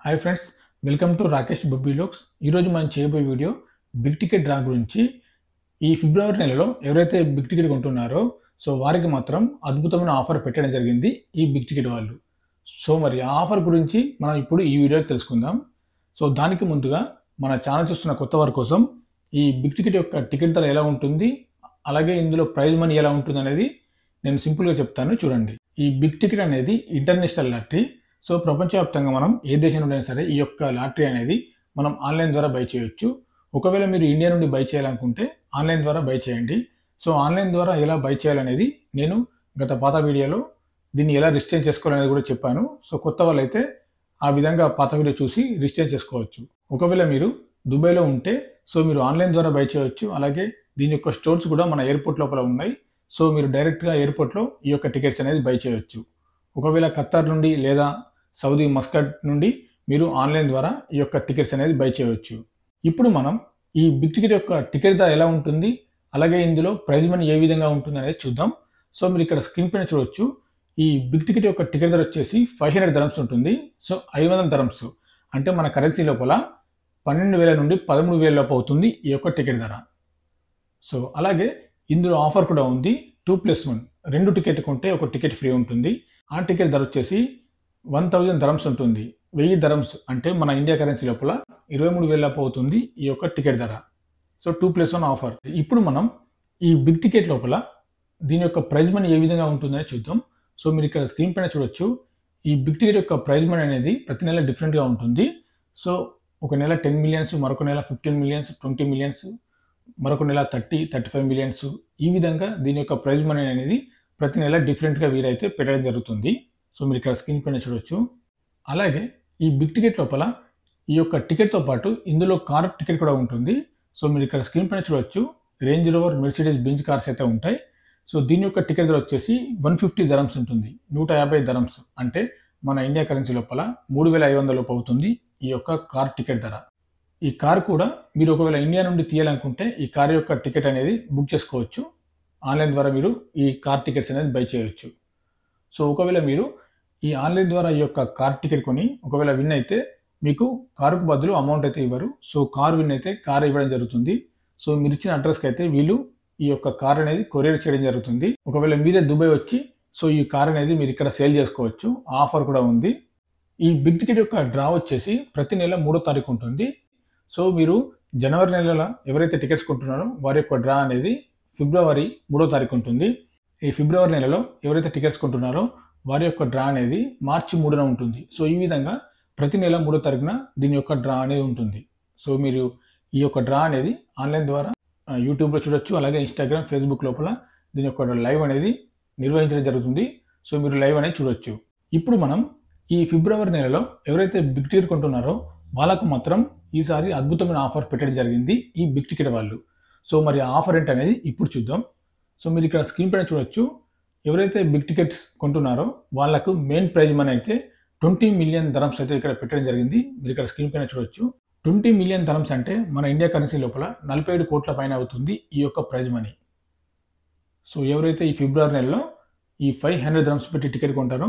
Hi friends, welcome to Rakesh బబ్బీ లోక్స్. ఈరోజు మనం చేయబోయే వీడియో బిగ్ టికెట్ డ్రా గురించి. ఈ ఫిబ్రవరి నెలలో ఎవరైతే బిగ్ టికెట్ కొంటున్నారో వారికి మాత్రం అద్భుతమైన ఆఫర్ పెట్టడం జరిగింది ఈ బిగ్ టికెట్ వాళ్ళు. మరి ఆ ఆఫర్ గురించి మనం ఇప్పుడు ఈ వీడియోలో తెలుసుకుందాం. దానికి ముందుగా మన ఛానల్ చూస్తున్న కొత్త వారి కోసం ఈ బిగ్ టికెట్ యొక్క టికెట్ ధర ఎలా ఉంటుంది, అలాగే ఇందులో ప్రైజ్ మనీ ఎలా ఉంటుంది అనేది నేను సింపుల్గా చెప్తాను, చూడండి. ఈ బిగ్ టికెట్ అనేది ఇంటర్నేషనల్ లాటరీ. ప్రపంచవ్యాప్తంగా మనం ఏ దేశం నుండి అయినా సరే ఈ యొక్క లాటరీ అనేది మనం ఆన్లైన్ ద్వారా బై చేయొచ్చు. ఒకవేళ మీరు ఇండియా నుండి బై చేయాలనుకుంటే ఆన్లైన్ ద్వారా బై చేయండి. ఆన్లైన్ ద్వారా ఎలా బై చేయాలనేది నేను గత పాత వీడియోలో దీన్ని ఎలా రిజిస్టర్ చేసుకోవాలనేది కూడా చెప్పాను. కొత్త వాళ్ళైతే ఆ విధంగా పాత వీడియో చూసి రిజిస్టర్ చేసుకోవచ్చు. ఒకవేళ మీరు దుబాయ్లో ఉంటే మీరు ఆన్లైన్ ద్వారా బై చేయొచ్చు. అలాగే దీని యొక్క స్టోర్స్ కూడా మన ఎయిర్పోర్ట్ లోపల ఉన్నాయి. మీరు డైరెక్ట్గా ఎయిర్పోర్ట్లో ఈ యొక్క టికెట్స్ అనేది బై చేయొచ్చు. ఒకవేళ ఖత్తర్ నుండి లేదా సౌదీ మస్కట్ నుండి మీరు ఆన్లైన్ ద్వారా ఈ యొక్క టికెట్స్ అనేది బై చేయవచ్చు. ఇప్పుడు మనం ఈ బిగ్ టికెట్ యొక్క టికెట్ ధర ఎలా ఉంటుంది, అలాగే ఇందులో ప్రైజ్ మనీ ఏ విధంగా ఉంటుంది అనేది చూద్దాం. మీరు ఇక్కడ స్క్రీన్ పైన చూడవచ్చు. ఈ బిగ్ టికెట్ యొక్క టికెట్ ధర వచ్చేసి 500 dirhams ఉంటుంది. 500 dirhams అంటే మన కరెన్సీ లోపల 12,000 నుండి 13,000 లోపు అవుతుంది ఈ యొక్క టికెట్ ధర. అలాగే ఇందులో ఆఫర్ కూడా ఉంది. 2+1 2 టికెట్ కొంటే ఒక టికెట్ ఫ్రీ ఉంటుంది. ఆ టికెట్ ధర వచ్చేసి 1000 dirhams ఉంటుంది. 1000 dirhams అంటే మన ఇండియా కరెన్సీ లోపల 23,000 లోపు అవుతుంది ఈ యొక్క టికెట్ ధర. 2+1 ఆఫర్. ఇప్పుడు మనం ఈ బిగ్ టికెట్ లోపల దీని యొక్క ప్రైజ్ మనీ ఏ విధంగా ఉంటుందని చూద్దాం. మీరు ఇక్కడ స్క్రీన్ పైన చూడొచ్చు. ఈ బిగ్ టికెట్ యొక్క ప్రైజ్ మనీ అనేది ప్రతి నెల డిఫరెంట్గా ఉంటుంది. ఒక నెల 10 million, మరొక నెల 15 million, 20 million, మరొక నెల 30-35 million. ఈ విధంగా దీని యొక్క ప్రైజ్ మనీ అనేది ప్రతి నెల డిఫరెంట్గా వీరైతే పెట్టడం జరుగుతుంది. మీరు ఇక్కడ స్క్రీన్ పైన చూడొచ్చు. అలాగే ఈ బిగ్ టికెట్ లోపల ఈ యొక్క టికెట్తో పాటు ఇందులో కార్ టికెట్ కూడా ఉంటుంది. మీరు ఇక్కడ స్క్రీన్ పైన చూడొచ్చు. Range rover, Mercedes Benz cars అయితే ఉంటాయి. దీని యొక్క టికెట్ ధర వచ్చేసి 150 dirhams ఉంటుంది. 150 dirhams అంటే మన ఇండియా కరెన్సీ లోపల 3,500 లోపు అవుతుంది ఈ యొక్క కార్ టికెట్ ధర. ఈ కార్ కూడా మీరు ఒకవేళ ఇండియా నుండి తీయాలనుకుంటే ఈ కార్ యొక్క టికెట్ అనేది బుక్ చేసుకోవచ్చు. ఆన్లైన్ ద్వారా మీరు ఈ కార్ టికెట్స్ అనేది బై చేయవచ్చు. ఒకవేళ మీరు ఈ ఆన్లైన్ ద్వారా ఈ యొక్క కార్ టికెట్ కొని ఒకవేళ విన్ అయితే మీకు కారుకు బదులు అమౌంట్ అయితే ఇవ్వరు. కార్ విన్ అయితే కార్ ఇవ్వడం జరుగుతుంది. మీరు ఇచ్చిన అడ్రస్కి అయితే వీళ్ళు ఈ యొక్క కార్ అనేది కొరియర్ చేయడం జరుగుతుంది. ఒకవేళ మీరే దుబాయ్ వచ్చి ఈ కార్ అనేది మీరు ఇక్కడ సేల్ చేసుకోవచ్చు. ఆఫర్ కూడా ఉంది. ఈ బిగ్ టికెట్ యొక్క డ్రా వచ్చేసి ప్రతి నెల 3వ తారీఖు ఉంటుంది. మీరు జనవరి నెలలో ఎవరైతే టికెట్స్ కొంటున్నారో వారి యొక్క డ్రా అనేది ఫిబ్రవరి 3వ తారీఖు ఉంటుంది. ఈ ఫిబ్రవరి నెలలో ఎవరైతే టికెట్స్ కొంటున్నారో వారి యొక్క డ్రా అనేది మార్చి 3న ఉంటుంది. ఈ విధంగా ప్రతి నెల 3వ తారీఖున దీని యొక్క డ్రా అనేది ఉంటుంది. మీరు ఈ యొక్క డ్రా అనేది ఆన్లైన్ ద్వారా యూట్యూబ్లో చూడొచ్చు. అలాగే ఇన్స్టాగ్రామ్, ఫేస్బుక్ లోపల దీని యొక్క లైవ్ అనేది నిర్వహించడం జరుగుతుంది. మీరు లైవ్ అనేది చూడొచ్చు. ఇప్పుడు మనం ఈ ఫిబ్రవరి నెలలో ఎవరైతే బిగ్ టికెట్ కొంటున్నారో వాళ్ళకు మాత్రం ఈసారి అద్భుతమైన ఆఫర్ పెట్టడం జరిగింది ఈ బిగ్ టికెట్ వాళ్ళు. మరి ఆ ఆఫర్ ఏంటనేది ఇప్పుడు చూద్దాం. మీరు ఇక్కడ స్క్రీన్ పైన చూడొచ్చు. ఎవరైతే బిగ్ టికెట్స్ కొంటున్నారో వాళ్ళకు మెయిన్ ప్రైజ్ మనీ అయితే 20 million dirhams అయితే ఇక్కడ పెట్టడం జరిగింది. మీరు ఇక్కడ స్క్రీన్ పైన చూడొచ్చు. 20 million dirhams అంటే మన ఇండియా కరెన్సీ లోపల 47 కోట్ల పైన అవుతుంది ఈ యొక్క ప్రైజ్ మనీ. ఎవరైతే ఈ ఫిబ్రవరి నెలలో ఈ 500 dirhams పెట్టి టికెట్ కొంటారో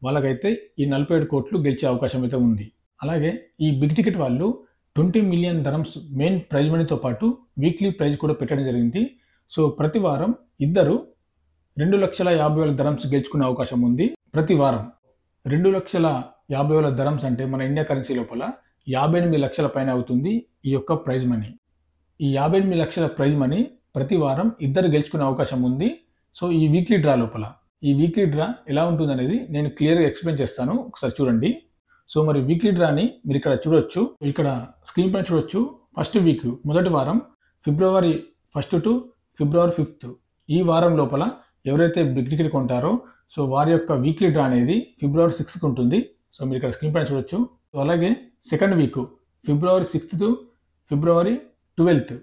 వాళ్ళకైతే ఈ 47 కోట్లు గెలిచే అవకాశం అయితే ఉంది. అలాగే ఈ బిగ్ టికెట్ వాళ్ళు 20 million dirhams మెయిన్ ప్రైజ్ మనీతో పాటు వీక్లీ ప్రైజ్ కూడా పెట్టడం జరిగింది. ప్రతి వారం ఇద్దరు 2,50,000 dirhams గెలుచుకునే అవకాశం ఉంది. ప్రతి వారం 2,50,000 dirhams అంటే మన ఇండియా కరెన్సీ లోపల 58 లక్షల పైన అవుతుంది ఈ యొక్క ప్రైజ్ మనీ. ఈ 58 లక్షల ప్రైజ్ మనీ ప్రతి వారం ఇద్దరు గెలుచుకునే అవకాశం ఉంది. ఈ వీక్లీ డ్రా లోపల ఈ వీక్లీ డ్రా ఎలా ఉంటుంది అనేది నేను క్లియర్గా ఎక్స్ప్లెయిన్ చేస్తాను, ఒకసారి చూడండి. మరి వీక్లీ డ్రాని మీరు ఇక్కడ చూడొచ్చు. ఇక్కడ స్క్రీన్ పైన చూడొచ్చు. ఫస్ట్ వీక్ మొదటి వారం ఫిబ్రవరి 1 to ఫిబ్రవరి 5 ఈ వారం లోపల ఎవరైతే బిగ్ టికెట్ కొంటారో వారి యొక్క వీక్లీ డ్రా అనేది ఫిబ్రవరి 6కి ఉంటుంది. మీరు ఇక్కడ స్క్రీన్ పైన చూడొచ్చు. అలాగే second week February 6th to February 12th.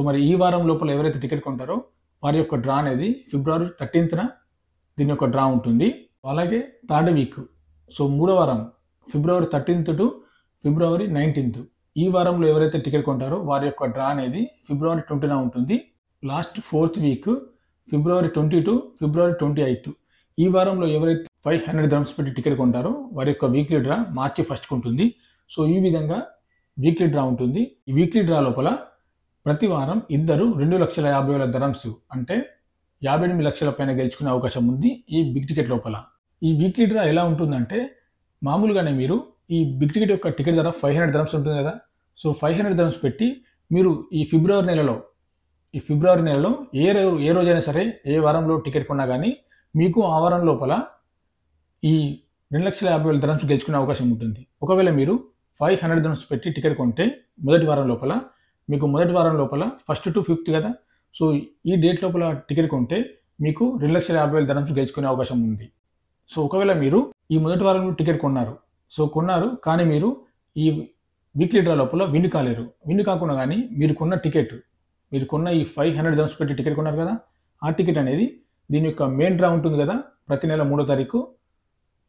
మరి ఈ వారం లోపల ఎవరైతే టికెట్ కొంటారో వారి యొక్క డ్రా అనేది ఫిబ్రవరి 13th దీని యొక్క డ్రా ఉంటుంది. అలాగే థర్డ్ వీక్ మూడో వారం ఫిబ్రవరి 13th to ఫిబ్రవరి 19th ఈ వారంలో ఎవరైతే టికెట్ కొంటారో వారి యొక్క డ్రా అనేది ఫిబ్రవరి 20న ఉంటుంది. Last fourth week February 20 to ఫిబ్రవరి 28 ఈ వారంలో ఎవరైతే 500 dirhams పెట్టి టికెట్ కొంటారో వారి యొక్క వీక్లీ డ్రా మార్చి 1కి ఉంటుంది. సో ఈ విధంగా వీక్లీ డ్రా ఉంటుంది. ఈ వీక్లీ డ్రా లోపల ప్రతి వారం ఇద్దరు 2,50,000 dirhams అంటే 58 లక్షల పైన గెలుచుకునే అవకాశం ఉంది ఈ బిగ్ టికెట్ లోపల. ఈ వీక్లీ డ్రా ఎలా ఉంటుందంటే మామూలుగానే మీరు ఈ బిగ్ టికెట్ యొక్క టికెట్ ధర 500 dirhams ఉంటుంది కదా. సో 500 dirhams పెట్టి మీరు ఈ ఫిబ్రవరి నెలలో ఏ రోజైనా సరే ఏ వారంలో టికెట్ కొన్నా కానీ మీకు ఆ వారం లోపల ఈ 2,50,000 dirhams గెలుచుకునే అవకాశం ఉంటుంది. ఒకవేళ మీరు 500 dirhams పెట్టి టికెట్ కొంటే మొదటి వారం లోపల ఫస్ట్ టు ఫిఫ్త్ కదా. సో ఈ డేట్ లోపల టికెట్ కొంటే మీకు 2,50,000 dirhams గెలుచుకునే అవకాశం ఉంది. సో ఒకవేళ మీరు ఈ మొదటి వారంలో టికెట్ కొన్నారు కానీ మీరు ఈ వీక్లీ డ్రా లోపల విన్ కాకుండా కానీ మీరు కొన్న ఈ 500 dirhams పెట్టి టికెట్ కొన్నారు కదా, ఆ టికెట్ అనేది దీని యొక్క మెయిన్ డ్రా ఉంటుంది కదా ప్రతి నెల 3వ తారీఖు.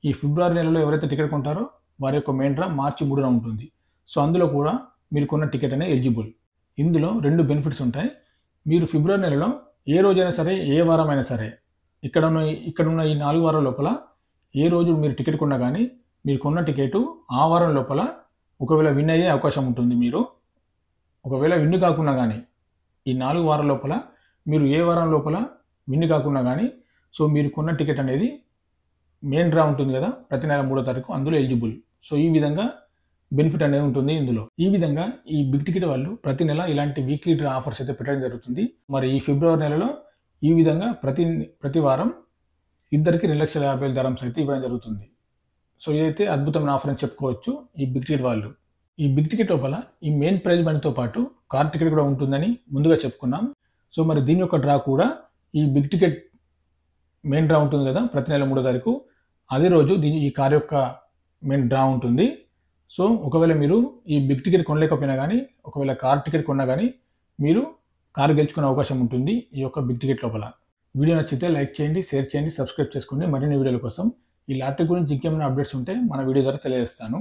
ఈ ఫిబ్రవరి నెలలో ఎవరైతే టికెట్ కొంటారో వారి యొక్క మెయిన్ డ్రా మార్చి 3న ఉంటుంది. సో అందులో కూడా మీరు కొన్న టికెట్ అనేది ఎలిజిబుల్. ఇందులో 2 బెనిఫిట్స్ ఉంటాయి. మీరు ఫిబ్రవరి నెలలో ఏ రోజైనా సరే ఏ వారం అయినా సరే ఇక్కడ ఉన్న ఈ 4 వారాల లోపల ఏ రోజు మీరు టికెట్ కొన్నా కానీ మీరు కొన్న టికెట్ ఆ వారం లోపల ఒకవేళ విన్ అయ్యే అవకాశం ఉంటుంది. మీరు ఒకవేళ విన్ కాకుండా కానీ ఈ 4 వారాల లోపల మీరు ఏ వారం లోపల విన్ కాకుండా కానీ సో మీరు కొన్న టికెట్ అనేది మెయిన్ డ్రా ఉంటుంది కదా ప్రతి నెల 3వ తారీఖు, అందులో ఎలిజిబుల్. సో ఈ విధంగా బెనిఫిట్ అనేది ఉంటుంది ఇందులో. ఈ విధంగా ఈ బిగ్ టికెట్ వాళ్ళు ప్రతి నెల ఇలాంటి వీక్లీ డ్రా ఆఫర్స్ అయితే పెట్టడం జరుగుతుంది. మరి ఈ ఫిబ్రవరి నెలలో ఈ విధంగా ప్రతి వారం ఇద్దరికి 2,50,000 dirhams అయితే ఇవ్వడం జరుగుతుంది. సో ఇదైతే అద్భుతమైన ఆఫర్ అని చెప్పుకోవచ్చు ఈ బిగ్ టికెట్ వాళ్ళు. ఈ బిగ్ టికెట్ లోపల ఈ మెయిన్ ప్రైజ్ మనీతో పాటు కార్ టికెట్ కూడా ఉంటుందని ముందుగా చెప్పుకున్నాం. సో మరి దీని యొక్క డ్రా కూడా ఈ బిగ్ టికెట్ మెయిన్ డ్రా ఉంటుంది కదా ప్రతి నెల 3వ తారీఖు, అదే రోజు ఈ కార్ యొక్క మెయిన్ డ్రా ఉంటుంది. సో ఒకవేళ మీరు ఈ బిగ్ టికెట్ కొనలేకపోయినా కానీ ఒకవేళ కార్ టికెట్ కొన్నా కానీ మీరు కారు గెలుచుకునే అవకాశం ఉంటుంది ఈ యొక్క బిగ్ టికెట్ లోపల. వీడియో నచ్చితే లైక్ చేయండి, షేర్ చేయండి, సబ్స్క్రైబ్ చేసుకోండి. మరిన్ని వీడియోల కోసం ఈ లాటరీ గురించి ఇంకేమైనా అప్డేట్స్ ఉంటే మన వీడియో ద్వారా తెలియజేస్తాను.